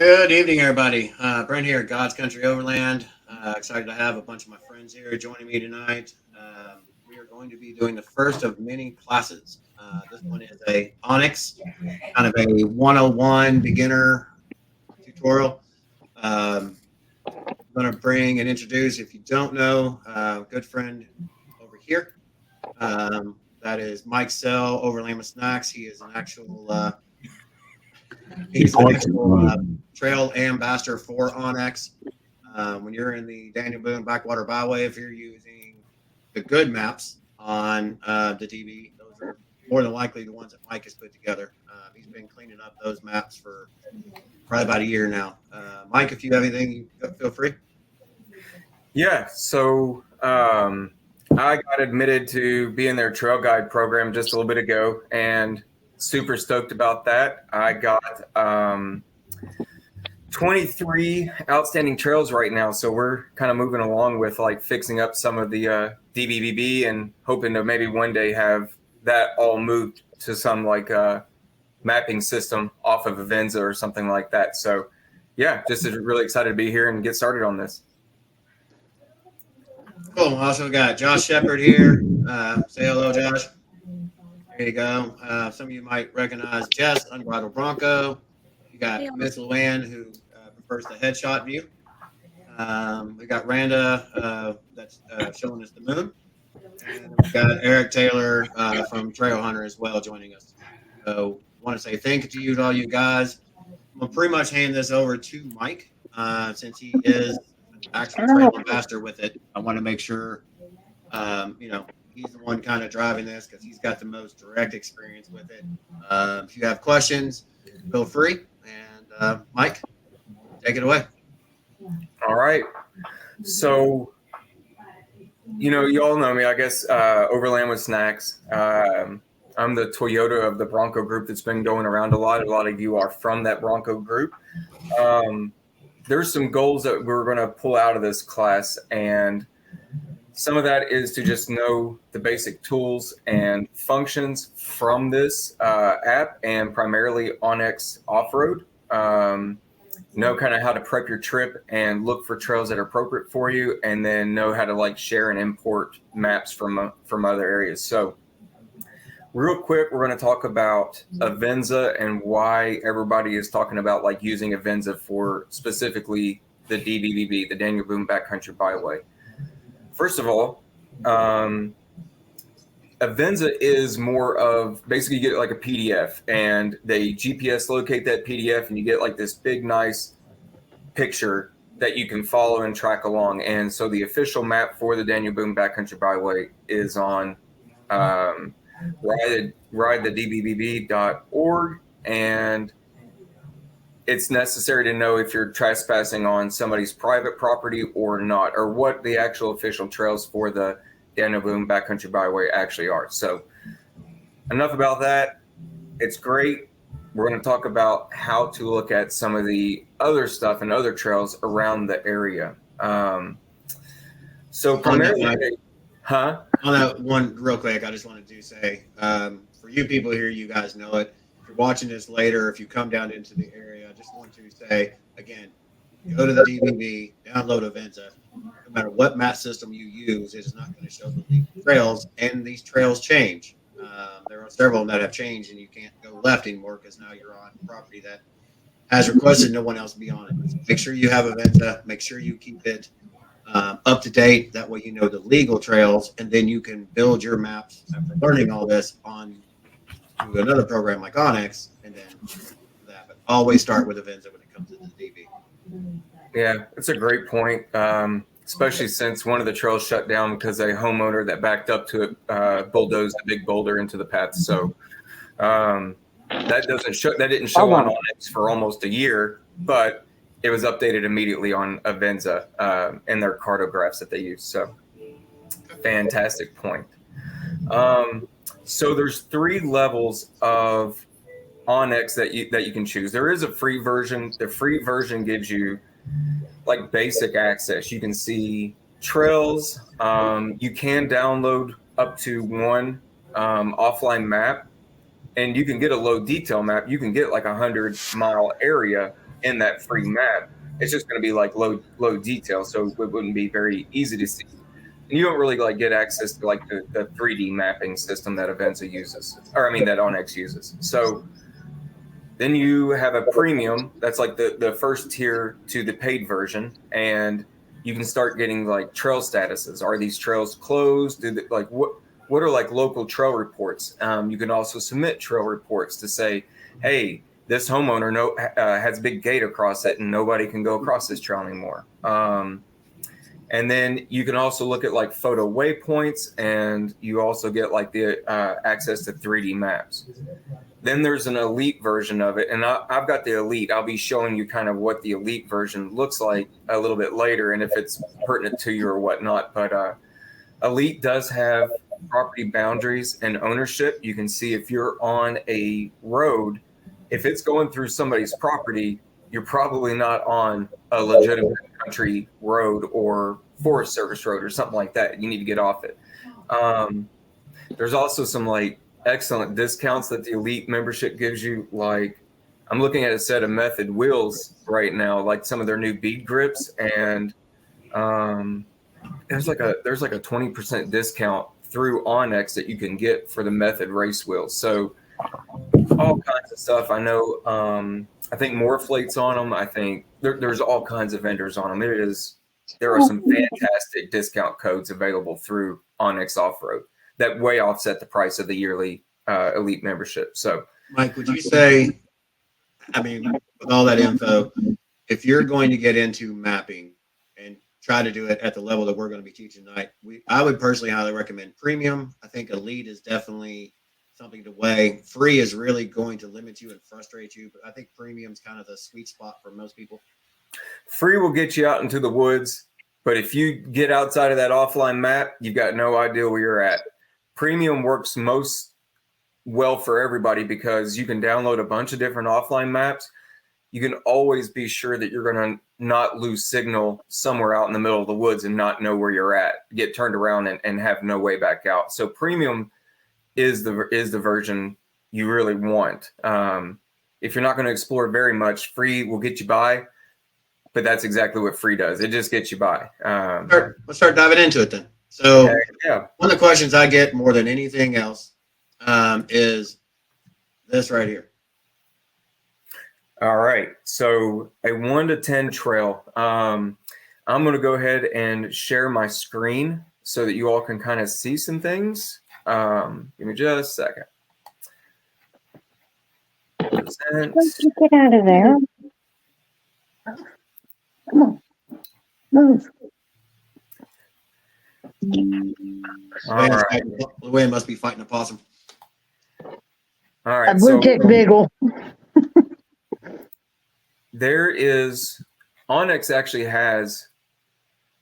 Good evening, everybody. Brent here, God's Country Overland. Excited to have a bunch of my friends here joining me tonight. We are going to be doing the first of many classes. This one is a OnX, kind of a 101 beginner tutorial. I'm going to bring and introduce, if you don't know, a good friend over here. That is Mike Sell, Overland with Snacks. He is an actual trail ambassador for OnX. When you're in the Daniel Boone Backwater Byway, if you're using the good maps on the DB, those are more than likely the ones that Mike has put together. He's been cleaning up those maps for probably about a year now. Mike, if you have anything, feel free. Yeah, so I got admitted to be in their trail guide program just a little bit ago, and super stoked about that. I got 23 outstanding trails right now, so we're kind of moving along with like fixing up some of the DBBB and hoping to maybe one day have that all moved to some like mapping system off of Avenza or something like that. So yeah, just really excited to be here and get started on this. Cool. We also got Josh Shepard here. Say hello, Josh. There you go. Some of you might recognize Jess, Unbridled Bronco. You got Miss Luann, who prefers the headshot view. We got Randa, that's showing us the moon. And we've got Eric Taylor from Trail Hunter as well joining us. So I want to say thank you to all you guys. I'm going to pretty much hand this over to Mike since he is actually trail ambassador with it. I want to make sure, he's the one kind of driving this because he's got the most direct experience with it. If you have questions, feel free. And Mike, take it away. All right. So, you all know me, I guess, Overland with Snacks. I'm the Toyota of the Bronco group that's been going around a lot. A lot of you are from that Bronco group. There's some goals that we're going to pull out of this class, and some of that is to just know the basic tools and functions from this app, and primarily OnX Off-Road. Know kind of how to prep your trip and look for trails that are appropriate for you, and then know how to like share and import maps from other areas. So real quick, we're going to talk about Avenza and why everybody is talking about like using Avenza for specifically the DBBB, the Daniel Boone Backcountry Byway. First of all, Avenza is more of basically you get like a PDF, and they GPS locate that PDF, and you get like this big, nice picture that you can follow and track along. And so the official map for the Daniel Boone Backcountry Byway is on ridethedbbb.org, and it's necessary to know if you're trespassing on somebody's private property or not, or what the actual official trails for the Daniel Boone Backcountry Byway actually are. So enough about that. It's great. We're going to talk about how to look at some of the other stuff and other trails around the area. So primarily, on that one real quick, I just wanted to say, for you people here, you guys know it. If you're watching this later, if you come down into the area, I just want to say, again, go to the DBB, download Avenza. No matter what map system you use, it is not going to show the trails, and these trails change. There are several of them that have changed, and you can't go left anymore because now you're on property that has requested no one else be on it. So make sure you have Avenza. Make sure you keep it up to date. That way you know the legal trails, and then you can build your maps after learning all this on to another program like OnX, and then that. But always start with Avenza when it comes to the DB. Yeah, it's a great point, especially since one of the trails shut down because a homeowner that backed up to it bulldozed a big boulder into the path. So that didn't show on OnX for almost a year, but it was updated immediately on Avenza and their cartographs that they use. So fantastic point. So there's 3 levels of OnX that you can choose. There is a free version. The free version gives you like basic access. You can see trails. You can download up to one offline map, and you can get a low detail map. You can get like 100-mile area in that free map. It's just going to be like low detail, so it wouldn't be very easy to see. And you don't really like get access to like the 3D mapping system that Avenza uses, or I mean that OnX uses. So then you have a premium that's like the first tier to the paid version, and you can start getting like trail statuses. Are these trails closed? Like what are like local trail reports? You can also submit trail reports to say, hey, this homeowner has a big gate across it, and nobody can go across this trail anymore. And then you can also look at like photo waypoints, and you also get like the access to 3D maps. Then there's an elite version of it, and I've got the elite. I'll be showing you kind of what the elite version looks like a little bit later, and if it's pertinent to you or whatnot. But elite does have property boundaries and ownership. You can see if you're on a road, if it's going through somebody's property, you're probably not on a legitimate country road or Forest Service road or something like that. You need to get off it. There's also some like excellent discounts that the elite membership gives you. Like I'm looking at a set of Method wheels right now, like some of their new bead grips, and there's like a 20% discount through OnX that you can get for the Method race wheels. So all kinds of stuff. I know. I think Morflate's on them. I think there's all kinds of vendors on them. There are some fantastic discount codes available through OnX Off-Road that way offset the price of the yearly elite membership. So, Mike, would you say, I mean, with all that info, if you're going to get into mapping and try to do it at the level that we're going to be teaching tonight, I would personally highly recommend premium. I think elite is definitely something to weigh. Free is really going to limit you and frustrate you, but I think premium is kind of the sweet spot for most people. Free will get you out into the woods, but if you get outside of that offline map, you've got no idea where you're at. Premium works most well for everybody because you can download a bunch of different offline maps. You can always be sure that you're going to not lose signal somewhere out in the middle of the woods and not know where you're at, get turned around and have no way back out. So premium is the version you really want. If you're not going to explore very much, free will get you by, but that's exactly what free does. It just gets you by. Let's start diving into it then. So yeah. One of the questions I get more than anything else is this right here. All right. So a 1 to 10 trail. I'm going to go ahead and share my screen so that you all can kind of see some things. Give me just a second. Let's get out of there. Come on. Move. Luann must be fighting a possum. All right. A blue tick beagle. There is, OnX actually has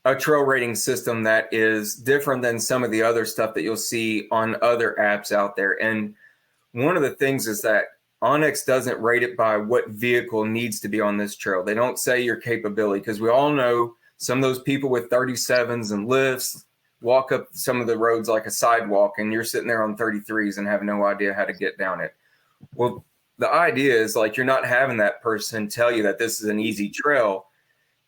a trail rating system that is different than some of the other stuff that you'll see on other apps out there. And one of the things is that OnX doesn't rate it by what vehicle needs to be on this trail. They don't say your capability, because we all know some of those people with 37s and lifts walk up some of the roads like a sidewalk, and you're sitting there on 33s and have no idea how to get down it. Well, the idea is like you're not having that person tell you that this is an easy trail.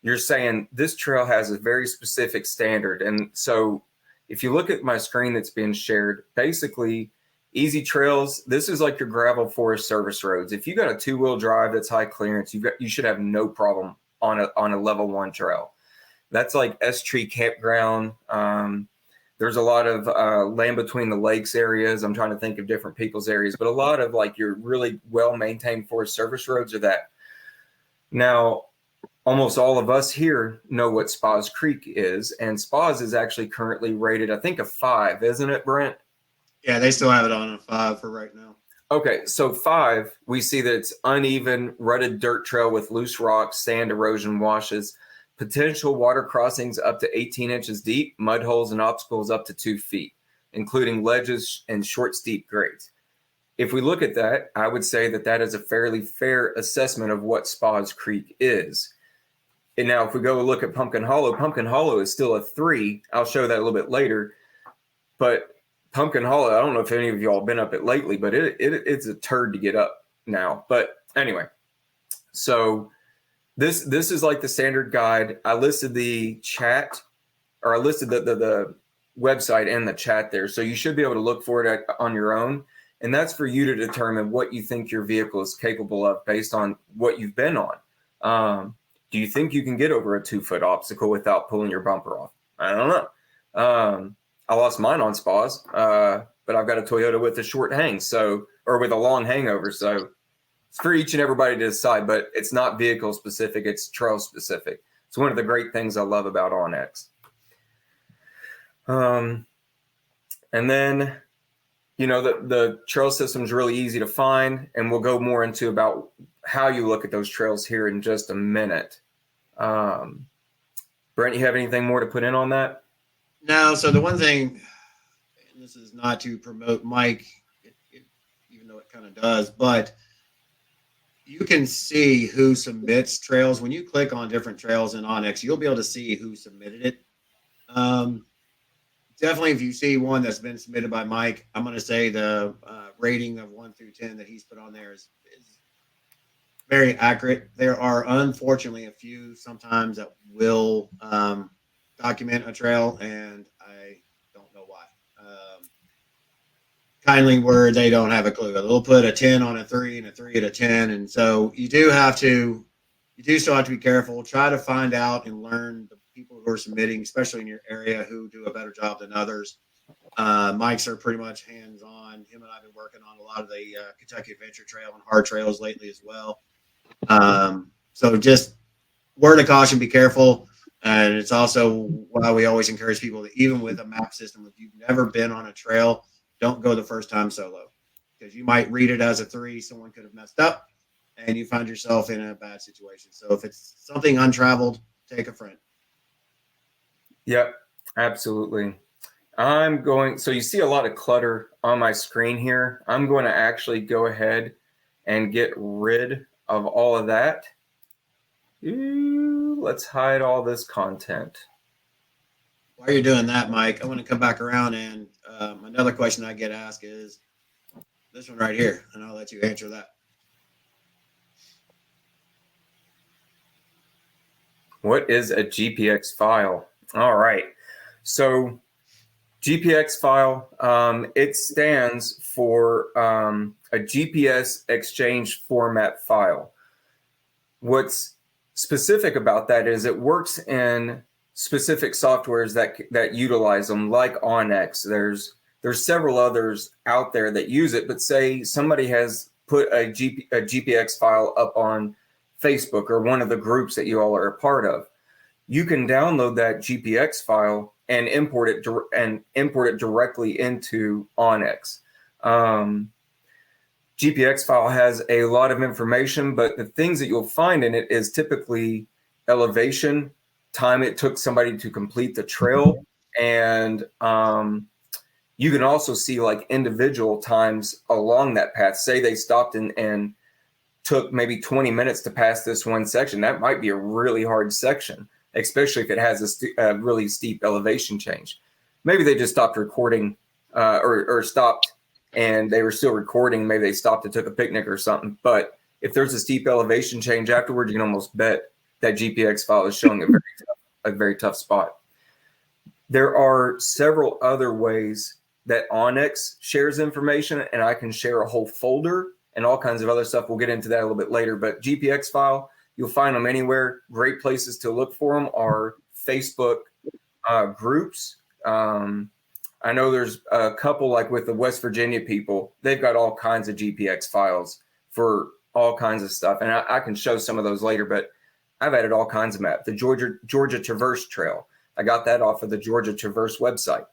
You're saying this trail has a very specific standard. And so if you look at my screen that's being shared, basically easy trails, this is like your gravel Forest Service roads. If you got a 2-wheel drive that's high clearance, you should have no problem on a level 1 trail. That's like S-Tree Campground. There's a lot of land between the lakes areas. I'm trying to think of different people's areas, but a lot of like your really well-maintained Forest Service roads are that. Now, almost all of us here know what Spas Creek is, and Spas is actually currently rated, I think, a 5, isn't it, Brent? Yeah, they still have it on a 5 for right now. Okay, so 5, we see that it's uneven, rutted dirt trail with loose rocks, sand, erosion, washes, potential water crossings up to 18 inches deep, mud holes and obstacles up to 2 feet, including ledges and short, steep grades. If we look at that, I would say that that is a fairly fair assessment of what Spas Creek is. And now if we go look at Pumpkin Hollow is still a 3. I'll show that a little bit later. But Pumpkin Hollow, I don't know if any of y'all have been up it lately, but it's a turd to get up now. But anyway, so This is like the standard guide. I listed the chat, or I listed the website and the chat there, so you should be able to look for it on your own. And that's for you to determine what you think your vehicle is capable of based on what you've been on. Do you think you can get over a 2-foot obstacle without pulling your bumper off? I don't know. I lost mine on spas, but I've got a Toyota with a short hang, or with a long hangover. So it's for each and everybody to decide, but it's not vehicle specific. It's trail specific. It's one of the great things I love about OnX. And then, the trail system is really easy to find, and we'll go more into about how you look at those trails here in just a minute. Brent, you have anything more to put in on that? No. So the one thing, and this is not to promote Mike, even though it kind of does, but you can see who submits trails. When you click on different trails in OnX, you'll be able to see who submitted it. Definitely, if you see one that's been submitted by Mike, I'm going to say the rating of 1 through 10 that he's put on there is very accurate. There are unfortunately a few sometimes that will document a trail, and I don't know why. Kindly word, they don't have a clue. They'll put a 10 on a 3 and a 3 at a 10, and so you do still have to be careful. Try to find out and learn the people who are submitting, especially in your area, who do a better job than others. Mike's are pretty much hands-on. Him and I have been working on a lot of the Kentucky Adventure Trail and hard trails lately as well. So just word of caution, be careful. And it's also why we always encourage people that even with a map system, if you've never been on a trail, don't go the first time solo, because you might read it as a 3. Someone could have messed up and you find yourself in a bad situation. So if it's something untraveled, take a friend. Yep, absolutely. So you see a lot of clutter on my screen here. I'm going to actually go ahead and get rid of all of that. Let's hide all this content. While you're doing that, Mike, I want to come back around, and another question I get asked is this one right here, and I'll let you answer that. What is a GPX file? All right. So GPX file, it stands for a GPS exchange format file. What's specific about that is it works in specific softwares that utilize them, like OnX. There's several others out there that use it, but say somebody has put a GPX file up on Facebook or one of the groups that you all are a part of. You can download that GPX file and import it directly into OnX. GPX file has a lot of information, but the things that you'll find in it is typically elevation, time it took somebody to complete the trail, and you can also see like individual times along that path. Say they stopped and took maybe 20 minutes to pass this one section. That might be a really hard section, especially if it has a really steep elevation change. Maybe they just stopped recording or stopped and they were still recording. Maybe they stopped and took a picnic or something. But if there's a steep elevation change afterwards, you can almost bet that GPX file is showing a very tough spot. There are several other ways that OnX shares information, and I can share a whole folder and all kinds of other stuff. We'll get into that a little bit later, but GPX file, you'll find them anywhere. Great places to look for them are Facebook groups. I know there's a couple, like with the West Virginia people, they've got all kinds of GPX files for all kinds of stuff. And I can show some of those later, but I've added all kinds of maps. The Georgia Traverse Trail, I got that off of the Georgia Traverse website.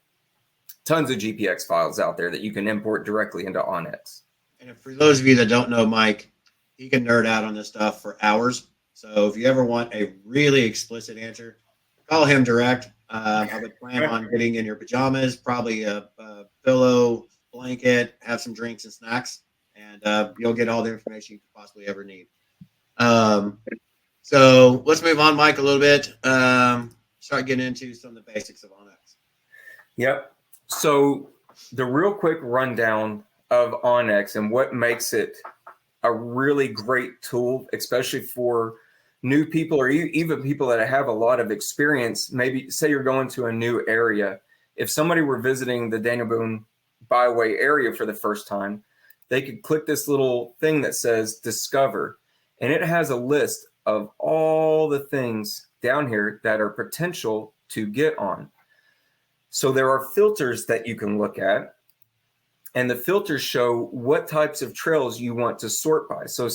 Tons of GPX files out there that you can import directly into OnX. And for those of you that don't know Mike, he can nerd out on this stuff for hours. So if you ever want a really explicit answer, call him direct. I would plan on getting in your pajamas, probably a pillow, blanket, have some drinks and snacks, and you'll get all the information you could possibly ever need. So let's move on, Mike, a little bit. Start getting into some of the basics of OnX. Yep. So the real quick rundown of OnX and what makes it a really great tool, especially for new people or even people that have a lot of experience, maybe say you're going to a new area. If somebody were visiting the Daniel Boone Byway area for the first time, they could click this little thing that says discover, and it has a list of all the things down here that are potential to get on. So there are filters that you can look at, and the filters show what types of trails you want to sort by. So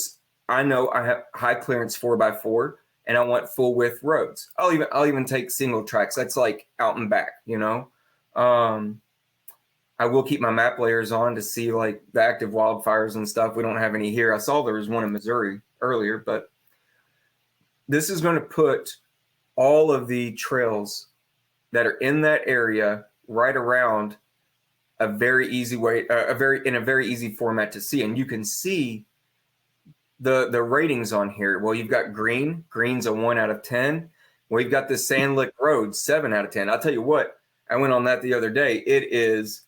I know I have high clearance 4x4 and I want full width roads. I'll even take single tracks. That's like out and back, you know. I will keep my map layers on to see like the active wildfires and stuff. We don't have any here. I saw there was one in Missouri earlier, but this is going to put all of the trails that are in that area right around a very easy way, in a very easy format to see. And you can see the ratings on here. Well, you've got green's a 1 out of 10. Well, you've got this Sand Lick Road, 7 out of 10. I'll tell you what, I went on that the other day. It is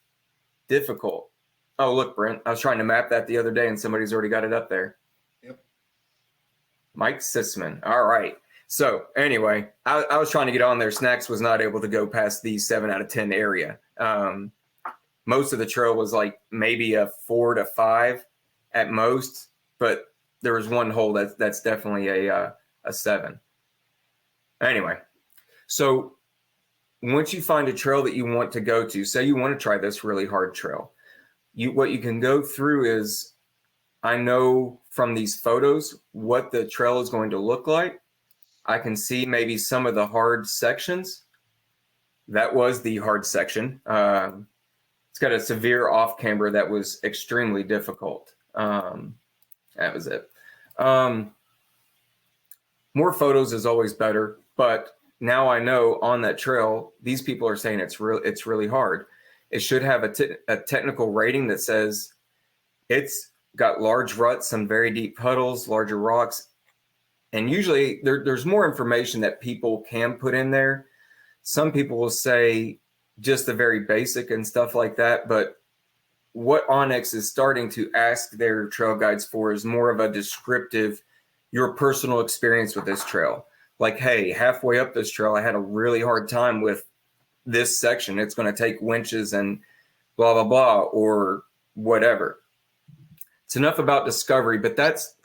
difficult. Oh, look, Brent, I was trying to map that the other day and somebody's already got it up there. Yep. Mike Sisman. All right. So anyway, I was trying to get on there. Snacks was not able to go past the 7 out of 10 area. Most of the trail was like maybe a 4 to 5 at most, but there was one hole that's definitely a 7. Anyway, so once you find a trail that you want to go to, say you want to try this really hard trail, what you can go through is, I know from these photos what the trail is going to look like. I can see maybe some of the hard sections. That was the hard section. It's got a severe off camber that was extremely difficult. That was it. More photos is always better, but now I know on that trail, these people are saying it's really hard. It should have a technical rating that says it's got large ruts, some very deep puddles, larger rocks. And usually there's more information that people can put in there. Some people will say just the very basic and stuff like that. But what OnX is starting to ask their trail guides for is more of a descriptive, your personal experience with this trail. Like, hey, halfway up this trail, I had a really hard time with this section. It's going to take winches and blah, blah, blah, or whatever. It's enough about discovery, but that's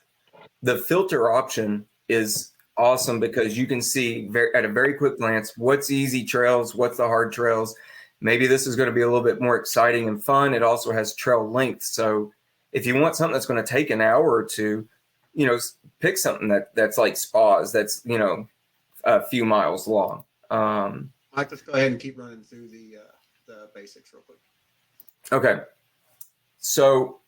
the filter option is awesome because you can see at a very quick glance what's easy trails, what's the hard trails. Maybe this is going to be a little bit more exciting and fun. It also has trail length. So if you want something that's going to take an hour or two, you know, pick something that's like spas, that's, you know, a few miles long. Mike, let's go ahead and keep running through the basics real quick. Okay. So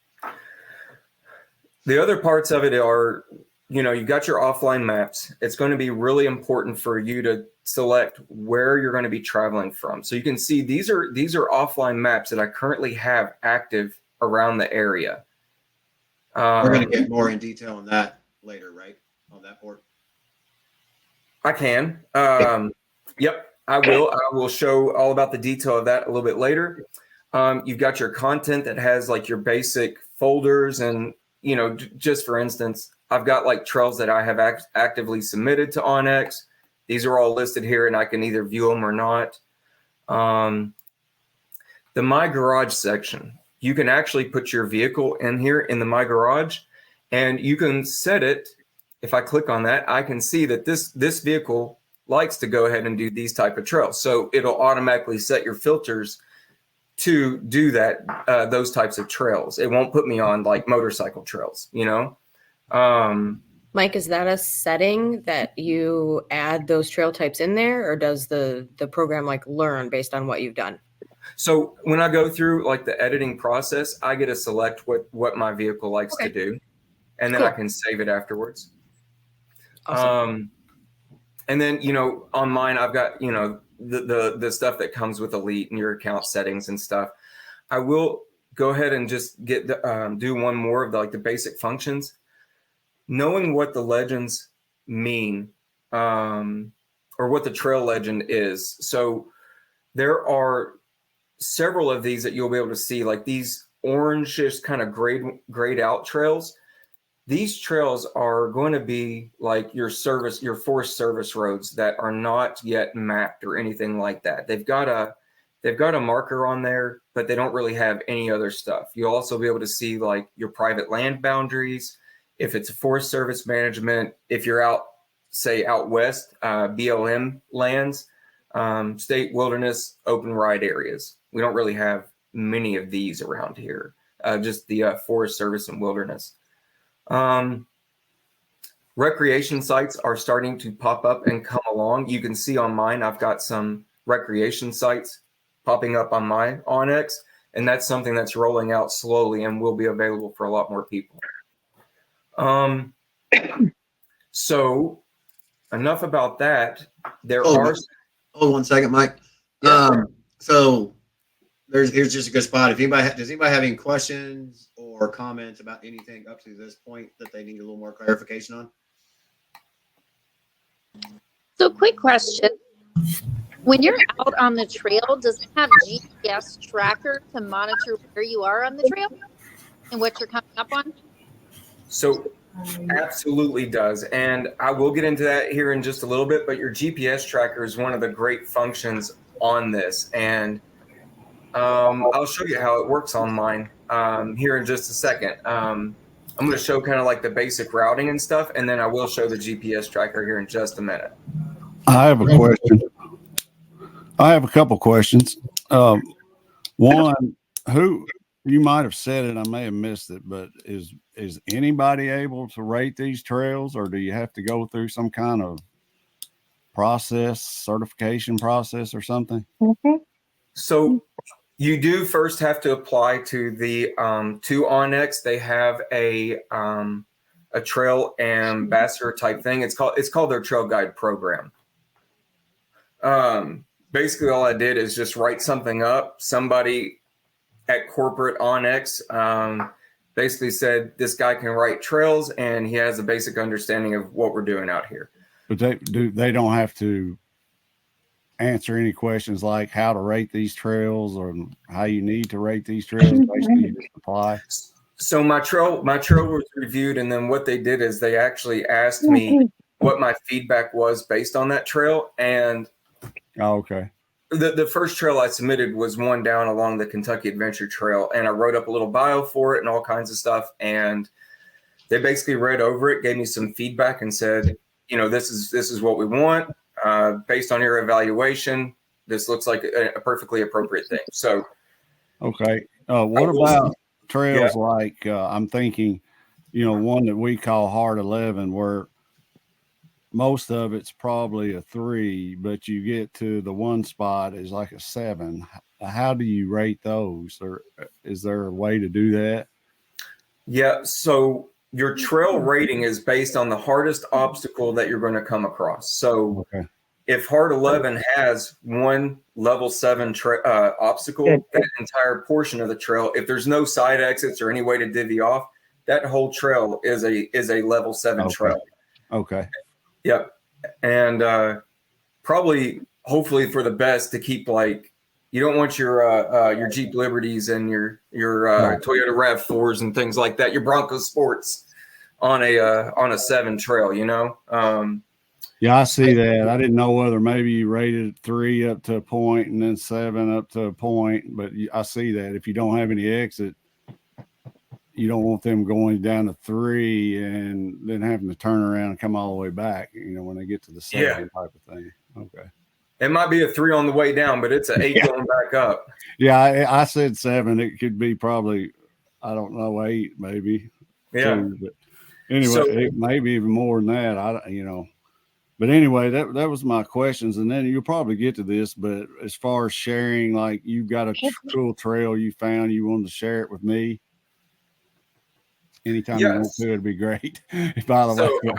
the other parts of it are, you know, you've got your offline maps. It's going to be really important for you to select where you're going to be traveling from. So you can see these are offline maps that I currently have active around the area. We're going to get more in detail on that later, right? On that board. I can. Yep, I will. I will show all about the detail of that a little bit later. You've got your content that has like your basic folders and, you know, just for instance, I've got like trails that I have actively submitted to OnX. These are all listed here and I can either view them or not. The My Garage section, you can actually put your vehicle in here in the My Garage and you can set it. If I click on that, I can see that this vehicle likes to go ahead and do these type of trails. So it'll automatically set your filters to do that, those types of trails. It won't put me on like motorcycle trails, you know? Mike, is that a setting that you add those trail types in there, or does the program like learn based on what you've done? So when I go through like the editing process, I get to select what my vehicle likes to do, and then I can save it afterwards. Awesome. And then, you know, on mine, I've got, you know, the stuff that comes with Elite and your account settings and stuff. I will go ahead and just get do one more of the basic functions. Knowing what the legends mean, or what the trail legend is. So there are several of these that you'll be able to see, like these orangish kind of grayed out trails. these trails are going to be like your Forest Service roads that are not yet mapped or anything like that. They've got a marker on there, but they don't really have any other stuff. You'll also be able to see like your private land boundaries, if it's a Forest Service management, if you're out, say out west, BLM lands, state wilderness, open ride areas. We don't really have many of these around here, just the Forest Service and wilderness. Recreation sites are starting to pop up and come along. You can see on mine, I've got some recreation sites popping up on my OnX, and that's something that's rolling out slowly and will be available for a lot more people. So enough about that. Hold 1 second, Mike. Yeah. So here's just a good spot. If does anybody have any questions or comments about anything up to this point that they need a little more clarification on? So quick question. When you're out on the trail, does it have GPS tracker to monitor where you are on the trail and what you're coming up on? So absolutely does. And I will get into that here in just a little bit, but your GPS tracker is one of the great functions on this. And I'll show you how it works on mine here in just a second. I'm going to show kind of like the basic routing and stuff, and then I will show the GPS tracker here in just a minute. I have a question. I have a couple questions. One, who you might have said it, I may have missed it, but is anybody able to rate these trails, or do you have to go through some kind of certification process or something? So you do first have to apply to the to OnX. They have a trail ambassador type thing. It's called their trail guide program. Basically all I did is just write something up. Somebody at corporate OnX basically said, this guy can write trails and he has a basic understanding of what we're doing out here. But they don't have to answer any questions like how to rate these trails or how you need to rate these trails. Basically you just apply. So my trail was reviewed, and then what they did is they actually asked me what my feedback was based on that trail. And okay. The first trail I submitted was one down along the Kentucky Adventure Trail, and I wrote up a little bio for it and all kinds of stuff. And they basically read over it, gave me some feedback, and said, this is what we want based on your evaluation. This looks like a perfectly appropriate thing. So, okay. What about trails like I'm thinking, one that we call Hard 11, where most of it's probably a 3, but you get to the one spot is like a 7. How do you rate those, or is there a way to do that? Yeah. So your trail rating is based on the hardest obstacle that you're going to come across. So if Hard 11 has one level 7 obstacle, that entire portion of the trail, if there's no side exits or any way to divvy off, that whole trail is a level 7 trail. Okay. Yep. And hopefully for the best, to keep you don't want your Jeep Liberties and your Toyota RAV4s and things like that, your Bronco Sports on a 7 trail, Yeah, I see that. I didn't know whether maybe you rated 3 up to a point and then 7 up to a point, but I see that if you don't have any exit, you don't want them going down to 3 and then having to turn around and come all the way back, when they get to the 7 type of thing. Okay. It might be a 3 on the way down, but it's an 8 going back up. Yeah, I said 7. It could be probably, I don't know, 8 maybe. Yeah. 2, but anyway, it may be even more than that. But anyway, that was my questions. And then you'll probably get to this, but as far as sharing, like you've got a cool trail you found, you wanted to share it with me. Anytime you want to, it'd be great. By the way.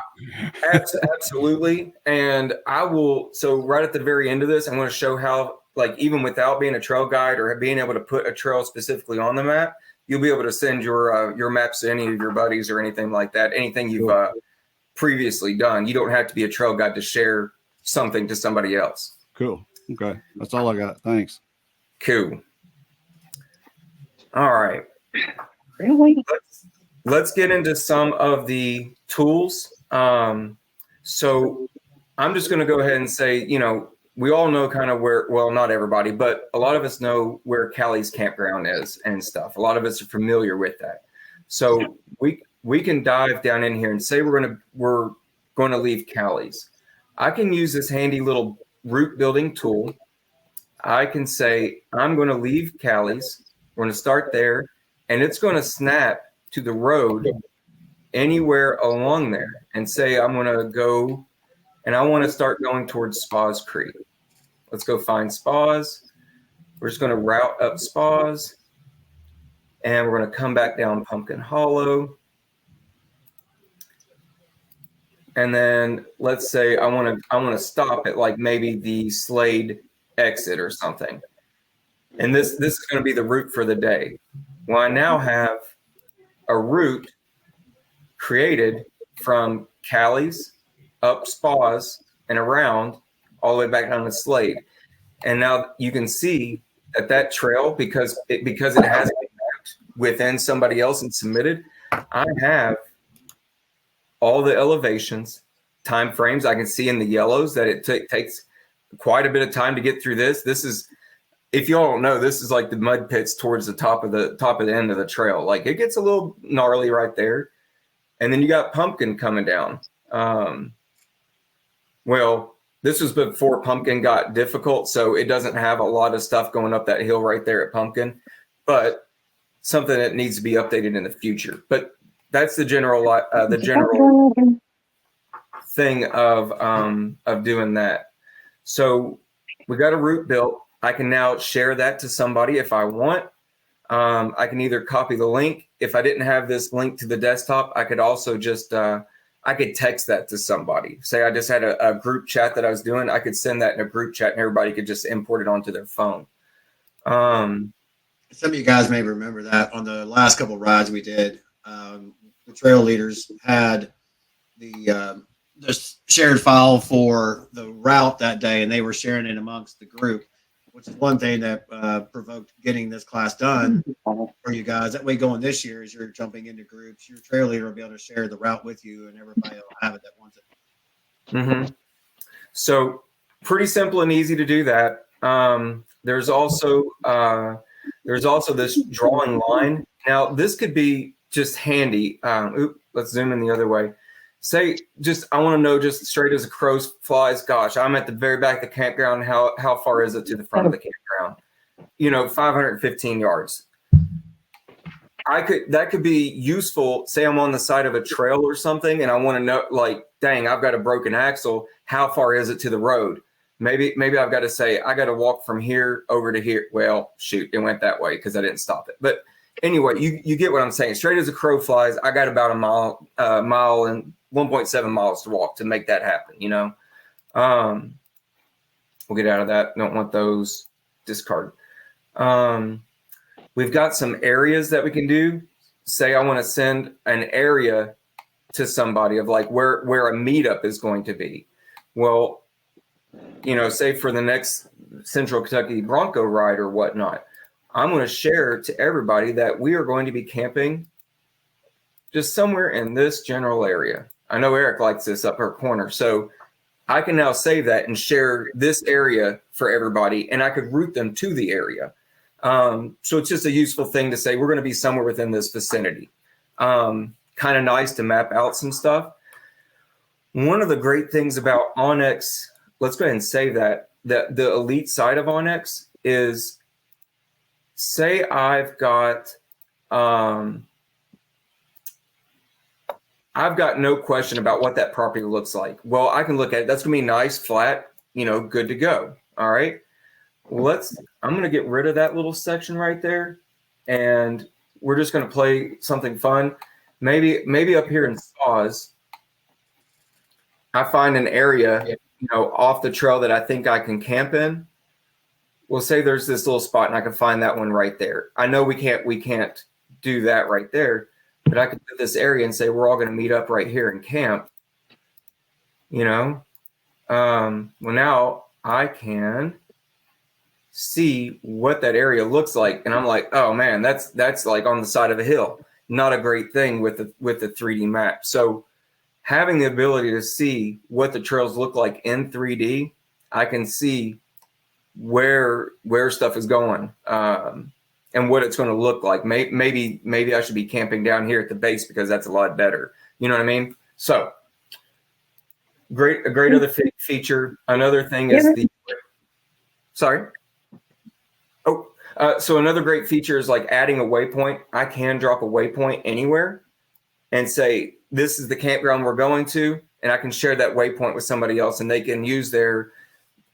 Absolutely. And I will, so right at the very end of this, I'm going to show how, even without being a trail guide or being able to put a trail specifically on the map, you'll be able to send your maps to any of your buddies or anything like that. Anything you've previously done. You don't have to be a trail guide to share something to somebody else. Cool. Okay. That's all I got. Thanks. Cool. All right. Really? let's get into some of the tools. So I'm just going to go ahead and say, we all know kind of where, well, not everybody, but a lot of us know where Callie's campground is and stuff. A lot of us are familiar with that. So we can dive down in here and say we're going to leave Callie's. I can use this handy little route building tool. I can say I'm going to leave Callie's. We're going to start there, and it's going to snap to the road anywhere along there and say I'm going to go, and I want to start going towards Spas Creek. Let's go find Spas. We're just going to route up Spas, and we're going to come back down Pumpkin Hollow. And then let's say I want to stop at like maybe the Slade exit or something. And this is going to be the route for the day. Well, I now have a route created from Callie's up Spas and around all the way back down to Slade. And now you can see that trail, because it has been mapped within somebody else and submitted, I have all the elevations, time frames. I can see in the yellows that it takes quite a bit of time to get through this. This is, if you all don't know, this is like the mud pits towards the top of the end of the trail. Like, it gets a little gnarly right there. And then you got Pumpkin coming down. Well, this was before Pumpkin got difficult, so it doesn't have a lot of stuff going up that hill right there at Pumpkin, but something that needs to be updated in the future. But that's the general thing of doing that. So we got a route built. I can now share that to somebody if I want. I can either copy the link. If I didn't have this link to the desktop, I could also just I could text that to somebody. Say I just had a group chat that I was doing. I could send that in a group chat and everybody could just import it onto their phone. Some of you guys may remember that on the last couple of rides we did, the trail leaders had the shared file for the route that day, and they were sharing it amongst the group, which is one thing that provoked getting this class done for you guys. That way, going this year, as you're jumping into groups, your trail leader will be able to share the route with you, and everybody will have it that wants it. Mm-hmm. So pretty simple and easy to do that. There's also this drawing line. Now, this could be just handy. Let's zoom in the other way. Say, I want to know just straight as a crow flies. Gosh, I'm at the very back of the campground. How far is it to the front of the campground? 515 yards. That could be useful. Say I'm on the side of a trail or something, and I want to know, like, dang, I've got a broken axle. How far is it to the road? Maybe I've got to say I got to walk from here over to here. Well, shoot, it went that way because I didn't stop it. But anyway, you get what I'm saying. Straight as a crow flies, I got about a mile and 1.7 miles to walk to make that happen. We'll get out of that. Don't want those. Discard. We've got some areas that we can do. Say I want to send an area to somebody of like where a meetup is going to be. Well, say for the next Central Kentucky Bronco ride or whatnot, I'm going to share to everybody that we are going to be camping just somewhere in this general area. I know Eric likes this upper corner, so I can now save that and share this area for everybody, and I could route them to the area. So it's just a useful thing to say we're going to be somewhere within this vicinity. Kind of nice to map out some stuff. One of the great things about OnX, let's go ahead and save that. The elite side of OnX is, say I've got no question about what that property looks like. Well, I can look at it. That's going to be nice, flat, good to go. All right. I'm going to get rid of that little section right there, and we're just going to play something fun. Maybe up here in Spas, I find an area, off the trail that I think I can camp in. We'll say there's this little spot, and I can find that one right there. I know we can't do that right there, but I could put this area and say we're all going to meet up right here and camp. Well, now I can see what that area looks like, and I'm like, oh man, that's like on the side of a hill. not a great thing with the 3D map. So having the ability to see what the trails look like in 3D, I can see where stuff is going, and what it's going to look like. Maybe I should be camping down here at the base because that's a lot better. You know what I mean? So a great other feature. Another thing is sorry. Oh, so another great feature is like adding a waypoint. I can drop a waypoint anywhere and say, this is the campground we're going to, and I can share that waypoint with somebody else, and they can use their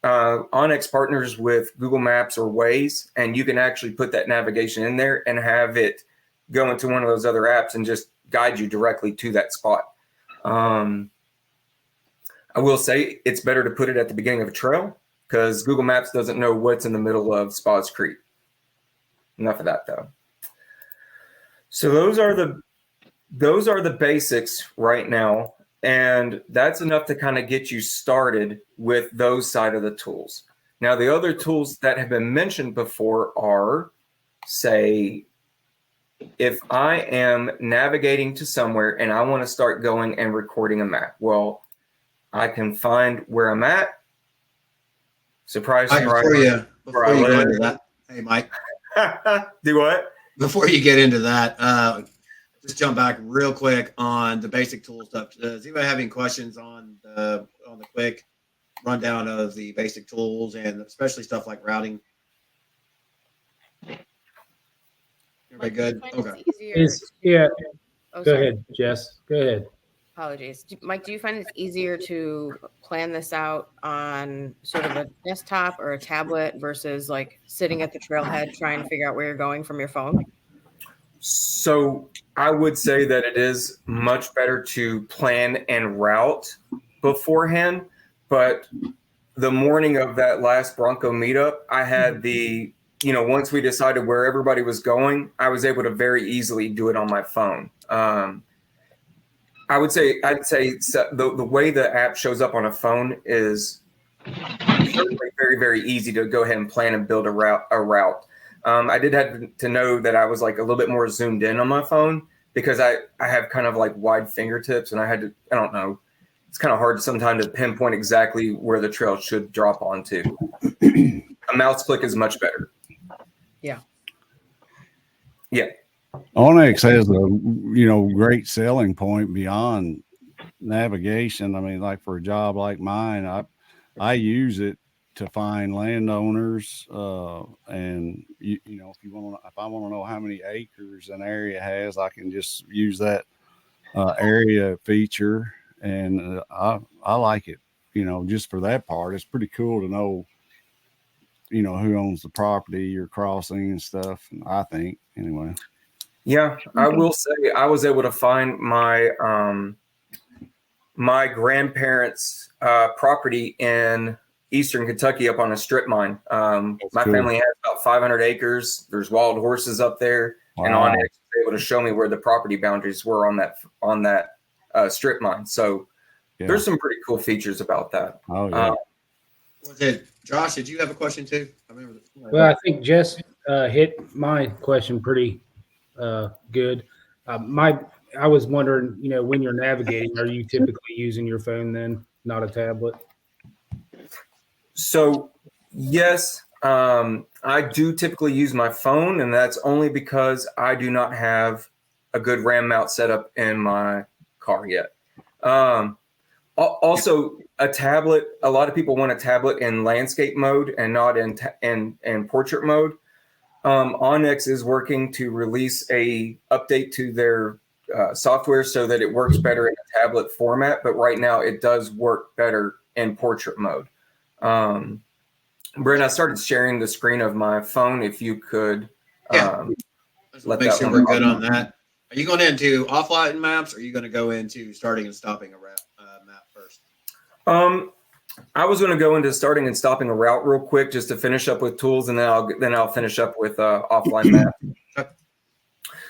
OnX partners with Google Maps or Waze, and you can actually put that navigation in there and have it go into one of those other apps and just guide you directly to that spot. I will say it's better to put it at the beginning of a trail because Google Maps doesn't know what's in the middle of Spas Creek. Enough of that though. So those are the basics right now. And that's enough to kind of get you started with those side of the tools. Now, the other tools that have been mentioned before are, say, if I am navigating to somewhere and I want to start going and recording a map, well, I can find where I'm at. Surprise, surprise. Before you go into that, hey, Mike. Do what? Before you get into that, just jump back real quick on the basic tool stuff. Does anybody have any questions on the quick rundown of the basic tools and especially stuff like routing? Everybody good? Okay. Go ahead, Jess. Go ahead. Apologies. Mike, do you find it's easier to plan this out on sort of a desktop or a tablet versus like sitting at the trailhead trying to figure out where you're going from your phone? So I would say that it is much better to plan and route beforehand. But the morning of that last Bronco meetup, I had once we decided where everybody was going, I was able to very easily do it on my phone. I'd say the way the app shows up on a phone is certainly very, very easy to go ahead and plan and build a route. I did have to know that I was like a little bit more zoomed in on my phone because I have kind of like wide fingertips and I don't know. It's kind of hard sometimes to pinpoint exactly where the trail should drop onto. A mouse click is much better. Yeah. Yeah. OnX has a great selling point beyond navigation. I mean, like for a job like mine, I use it to find landowners, and if I want to know how many acres an area has, I can just use that area feature, and I like it. Just for that part, it's pretty cool to know, who owns the property you're crossing and stuff. I think anyway. Yeah, I will say I was able to find my my grandparents' property in Eastern Kentucky up on a strip mine. My family has about 500 acres. There's wild horses up there, and OnX was able to show me where the property boundaries were on that strip mine. So there's some pretty cool features about that. Oh yeah. Was it Josh? Did you have a question too? Well, I think Jess hit my question pretty good. I was wondering, when you're navigating, are you typically using your phone then, not a tablet? So yes, I do typically use my phone, and that's only because I do not have a good RAM mount set up in my car yet. Also, a tablet. A lot of people want a tablet in landscape mode and not in portrait mode. OnX is working to release a update to their software so that it works better in a tablet format. But right now, it does work better in portrait mode. Brent, I started sharing the screen of my phone. If you could, let make sure we're good on that. Are you going into offline maps, or are you going to go into starting and stopping a map first? I was going to go into starting and stopping a route real quick just to finish up with tools, and then I'll finish up with offline map.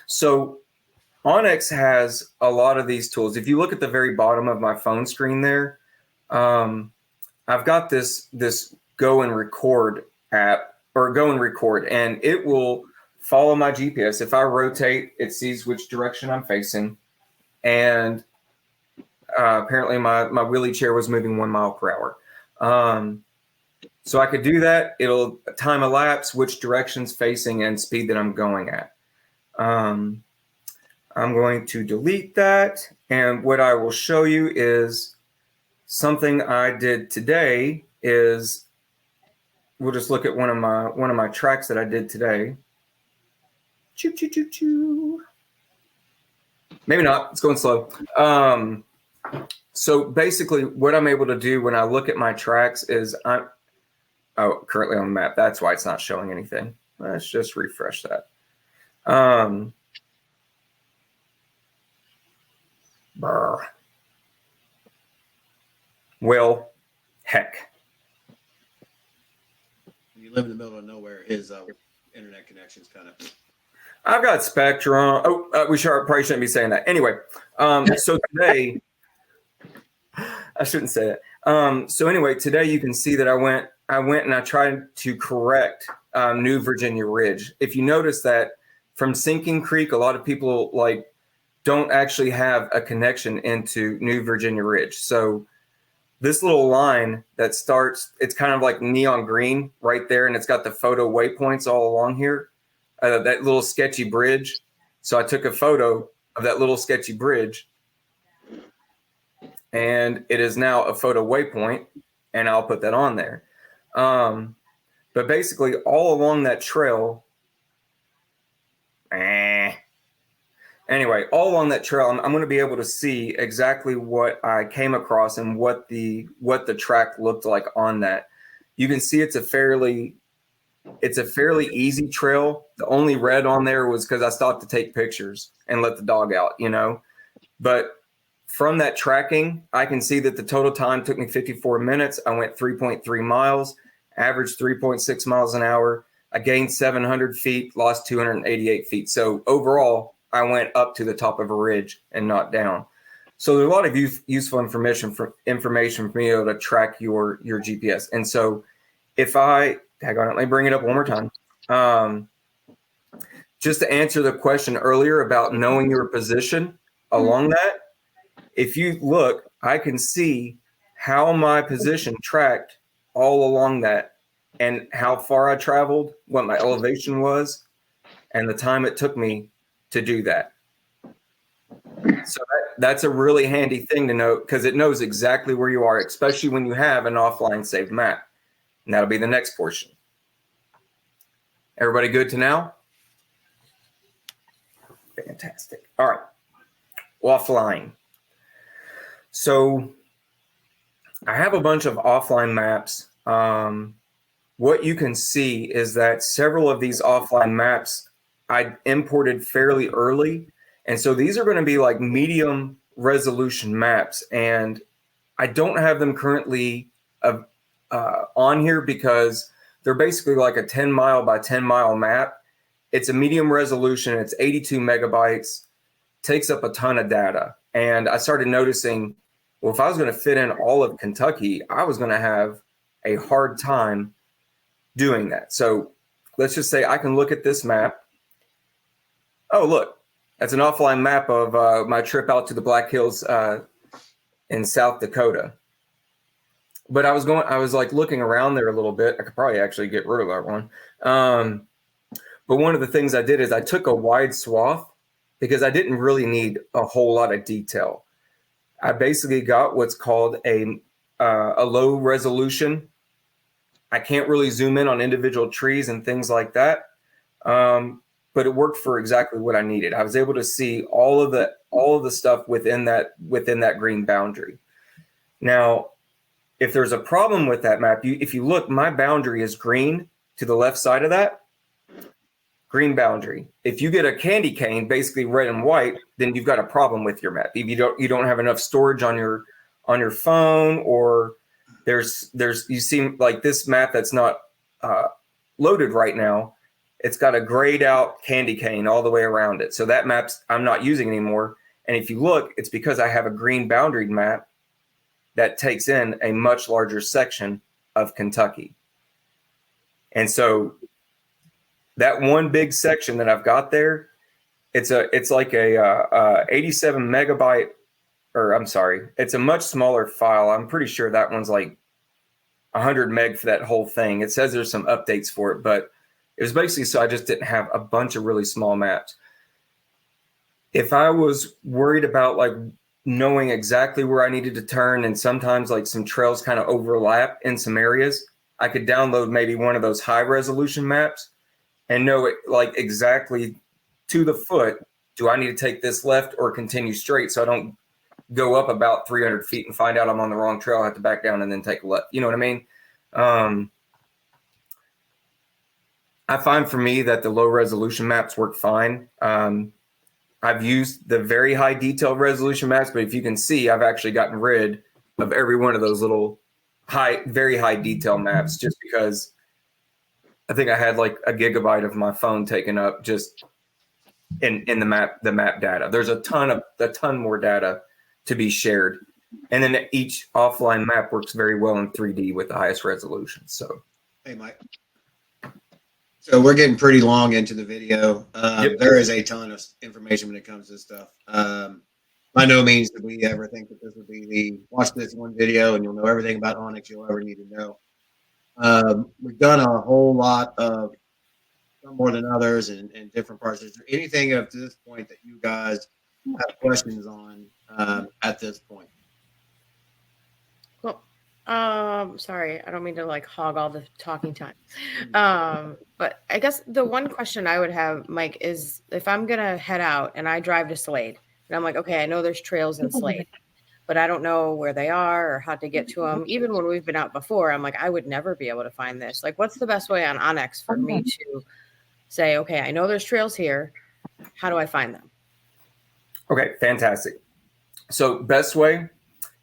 So OnX has a lot of these tools. If you look at the very bottom of my phone screen there, I've got this Go and Record app, or Go and Record, and it will follow my GPS. If I rotate, it sees which direction I'm facing. And apparently my wheelie chair was moving 1 mile per hour. So I could do that. It'll time a lapse, which direction's facing, and speed that I'm going at. I'm going to delete that. And what I will show you is something I did today is we'll just look at one of my tracks that I did today. Choo, choo, choo, choo. Maybe not. It's going slow. So basically what I'm able to do when I look at my tracks is currently on the map. That's why it's not showing anything. Let's just refresh that. Well, heck. You live in the middle of nowhere. His internet connection's kind of. I've got Spectrum. We probably shouldn't be saying that. Anyway, so today, I shouldn't say that. So anyway, today you can see that I went and I tried to correct New Virginia Ridge. If you notice that from Sinking Creek, a lot of people don't actually have a connection into New Virginia Ridge. So this little line that starts, it's kind of like neon green right there, and it's got the photo waypoints all along here, that little sketchy bridge. So I took a photo of that little sketchy bridge, and it is now a photo waypoint, and I'll put that on there. But basically all along that trail, anyway, all along that trail, I'm going to be able to see exactly what I came across and what the track looked like on that. You can see it's a fairly easy trail. The only red on there was because I stopped to take pictures and let the dog out, But from that tracking, I can see that the total time took me 54 minutes. I went 3.3 miles, averaged 3.6 miles an hour. I gained 700 feet, lost 288 feet. So overall, I went up to the top of a ridge and not down. So there's a lot of useful information for me able to track your GPS. And so if let me bring it up one more time. Just to answer the question earlier about knowing your position along that, if you look, I can see how my position tracked all along that and how far I traveled, what my elevation was, and the time it took me to do that. So that's a really handy thing to know because it knows exactly where you are, especially when you have an offline saved map. And that'll be the next portion. Everybody good to now? Fantastic. All right. Offline. So I have a bunch of offline maps. What you can see is that several of these offline maps I imported fairly early. And so these are going to be like medium resolution maps. And I don't have them currently on here because they're basically like a 10 mile by 10 mile map. It's a medium resolution. It's 82 megabytes, takes up a ton of data. And I started noticing, well, if I was going to fit in all of Kentucky, I was going to have a hard time doing that. So let's just say I can look at this map. Oh, look, that's an offline map of my trip out to the Black Hills in South Dakota. But I was looking around there a little bit. I could probably actually get rid of that one. But one of the things I did is I took a wide swath because I didn't really need a whole lot of detail. I basically got what's called a low resolution. I can't really zoom in on individual trees and things like that. But it worked for exactly what I needed. I was able to see all of the stuff within that green boundary. Now, if there's a problem with that map, if you look, my boundary is green to the left side of that. Green boundary. If you get a candy cane, basically red and white, then you've got a problem with your map. If you don't have enough storage on your phone, or you seem like this map that's not loaded right now. It's got a grayed out candy cane all the way around it. So that map's I'm not using anymore. And if you look, it's because I have a green boundaried map that takes in a much larger section of Kentucky. And so that one big section that I've got there, it's like a 87 megabyte, or I'm sorry, it's a much smaller file. I'm pretty sure that one's like 100 meg for that whole thing. It says there's some updates for it, but it was basically so I just didn't have a bunch of really small maps. If I was worried about like knowing exactly where I needed to turn, and sometimes like some trails kind of overlap in some areas, I could download maybe one of those high resolution maps and know it like exactly to the foot. Do I need to take this left or continue straight so I don't go up about 300 feet and find out I'm on the wrong trail? I have to back down and then take a left. You know what I mean? I find for me that the low resolution maps work fine. I've used the very high detail resolution maps, but if you can see, I've actually gotten rid of every one of those little very high detail maps, just because I think I had like a gigabyte of my phone taken up just in the map data. There's a ton more data to be shared. And then each offline map works very well in 3D with the highest resolution. So, Hey, Mike. So we're getting pretty long into the video. Yep. There is a ton of information when it comes to this stuff. By no means did we ever think that this would be the watch this one video and you'll know everything about OnX you'll ever need to know. We've done a whole lot of, some more than others, in different parts. Is there anything up to this point that you guys have questions on at this point? Sorry, I don't mean to like hog all the talking time. But I guess the one question I would have, Mike, is if I'm gonna head out and I drive to Slade, and I'm like, okay, I know there's trails in Slade, but I don't know where they are or how to get to them. Even when we've been out before, I'm like, I would never be able to find this. Like, what's the best way on OnX for me to say, okay, I know there's trails here. How do I find them? okay, fantastic. So best way,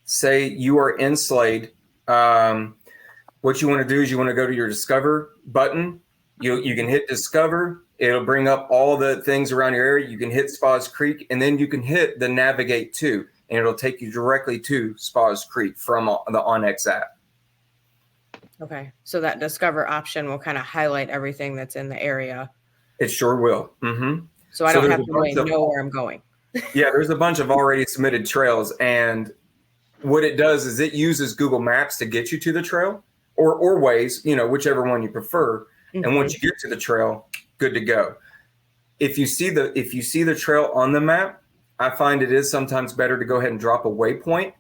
say you are in Slade. What you want to do is you want to go to your Discover button. You can hit Discover. It'll bring up all the things around your area. You can hit Spas Creek, and then you can hit the Navigate To, and it'll take you directly to Spas Creek from the OnX app. Okay, so that Discover option will kind of highlight everything that's in the area. It sure will. Mm-hmm. So I don't there's have a to bunch really of- know where I'm going. Yeah, there's a bunch of already submitted trails, and what it does is it uses Google Maps to get you to the trail, or Waze, whichever one you prefer. And once you get to the trail, good to go. If you see the trail on the map, I find it is sometimes better to go ahead and drop a waypoint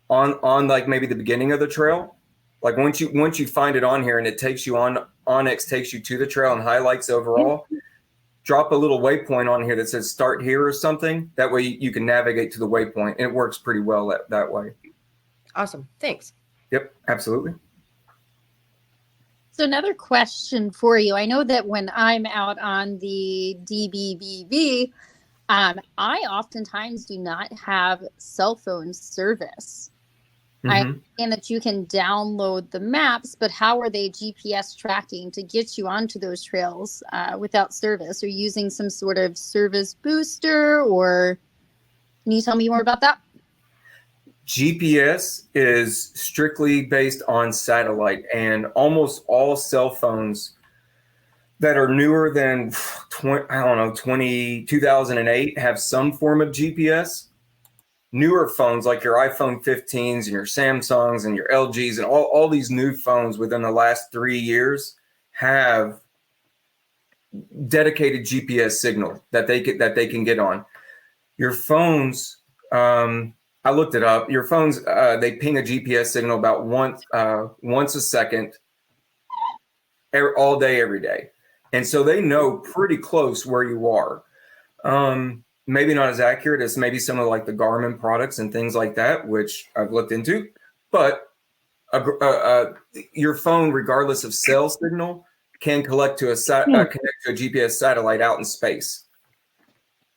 on like maybe the beginning of the trail. Like once you find it on here and it takes you OnX takes you to the trail and highlights overall, drop a little waypoint on here that says start here or something. That way you can navigate to the waypoint, and it works pretty well that way. Awesome. Thanks. Yep, absolutely. So another question for you. I know that when I'm out on the DBBB, I oftentimes do not have cell phone service. I understand that you can download the maps, but how are they GPS tracking to get you onto those trails without service? Are you using some sort of service booster, or can you tell me more about that? GPS is strictly based on satellite, and almost all cell phones that are newer than 2008 have some form of GPS. Newer phones like your iPhone 15s and your Samsungs and your LGs and all these new phones within the last 3 years have dedicated GPS signal that they can get on. Your phones, I looked it up. Your phones, they ping a GPS signal about once a second, all day, every day. And so they know pretty close where you are. Maybe not as accurate as maybe some of like the Garmin products and things like that, which I've looked into. But your phone, regardless of cell signal, can connect to a GPS satellite out in space.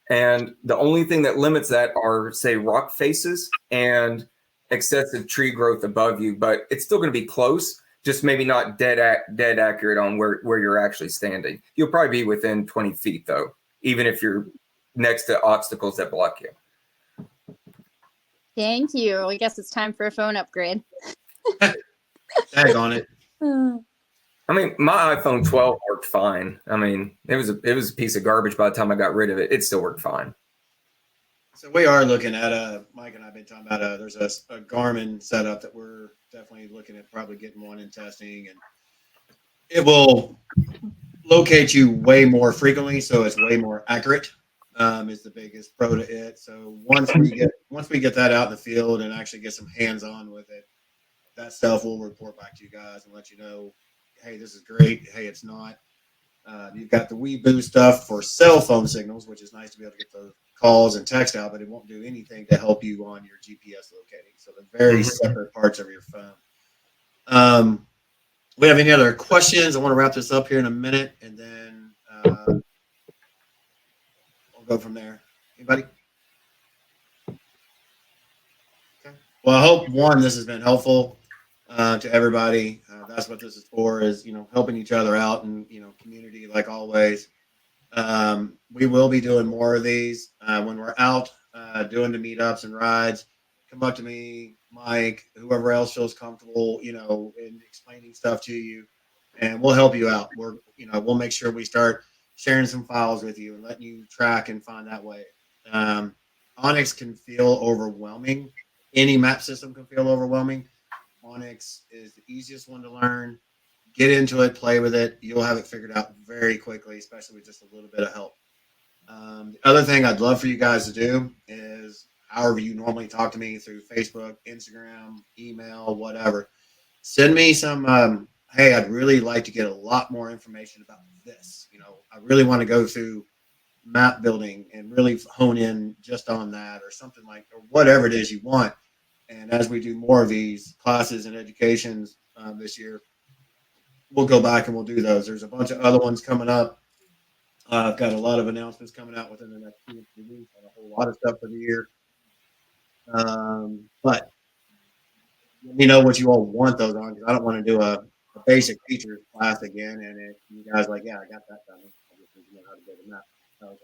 And the only thing that limits that are, say, rock faces and excessive tree growth above you. But it's still going to be close, just maybe not dead accurate on where you're actually standing. You'll probably be within 20 feet, though, even if you're next to obstacles that block you. Thank you. I guess it's time for a phone upgrade. Tag on it. I mean, my iPhone 12 works worked fine. I mean, it was a piece of garbage by the time I got rid of it. It still worked fine. So we are looking at Mike and I have been talking about there's a Garmin setup that we're definitely looking at probably getting one in testing, and it will locate you way more frequently, so it's way more accurate. Is the biggest pro to it. So once we get that out in the field and actually get some hands on with it, that stuff will report back to you guys and let you know, hey, this is great. Hey, it's not. You've got the Weeboo stuff for cell phone signals, which is nice to be able to get those calls and text out, but it won't do anything to help you on your GPS locating. So they're very separate parts of your phone. We have any other questions? I want to wrap this up here in a minute, and then we'll go from there. Anybody? Okay. Well, I hope this has been helpful to everybody. That's what this is for, is helping each other out, and community like always. We will be doing more of these when we're out doing the meetups and rides. Come up to me, Mike, whoever else feels comfortable, in explaining stuff to you, and we'll help you out. We'll make sure we start sharing some files with you and letting you track and find that way. OnX can feel overwhelming. Any map system can feel overwhelming. OnX is the easiest one to learn. Get into it, play with it. You'll have it figured out very quickly, especially with just a little bit of help. The other thing I'd love for you guys to do is, however you normally talk to me, through Facebook, Instagram, email, whatever, send me some, hey, I'd really like to get a lot more information about this. I really want to go through map building and really hone in just on that, or something like, or whatever it is you want. And as we do more of these classes and educations this year, we'll go back and we'll do those. There's a bunch of other ones coming up. I've got a lot of announcements coming out within the next 2 or 3 weeks on a whole lot of stuff for the year. But let me know what you all want those on, because I don't want to do a basic features class again, and you guys like, yeah, I got that done. I just need to know how to build a map. Okay.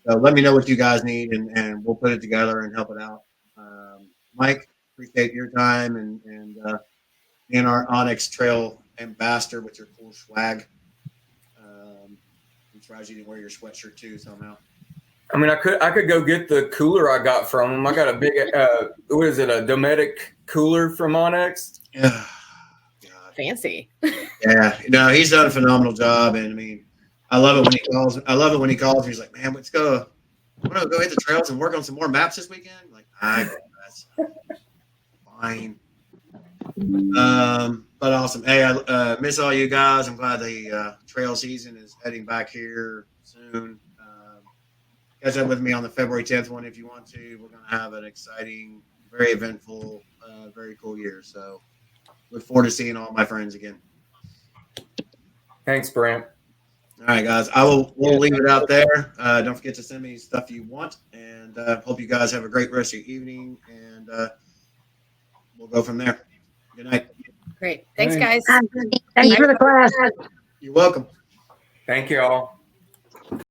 So let me know what you guys need, and we'll put it together and help it out. Mike, appreciate your time and being our OnX Trail ambassador with your cool swag. I'm surprised you didn't wear your sweatshirt too somehow. I mean, I could go get the cooler I got from him. I got a big, what is it, a Dometic cooler from OnX? Yeah. Fancy. Yeah, no, he's done a phenomenal job, and I mean, I love it when he calls. I love it when he calls. He's like, "Man, let's go. I want to go hit the trails and work on some more maps this weekend." I'm like, that's fine. But awesome. Hey, I miss all you guys. I'm glad the trail season is heading back here soon. Catch up with me on the February 10th one if you want to. We're going to have an exciting, very eventful, very cool year. So look forward to seeing all my friends again. Thanks, Brent. All right, guys. We'll leave it out there. Don't forget to send me stuff you want, and hope you guys have a great rest of your evening, and we'll go from there. Good night. Great. Thanks, guys. Thanks for the class. You're welcome. Thank you all.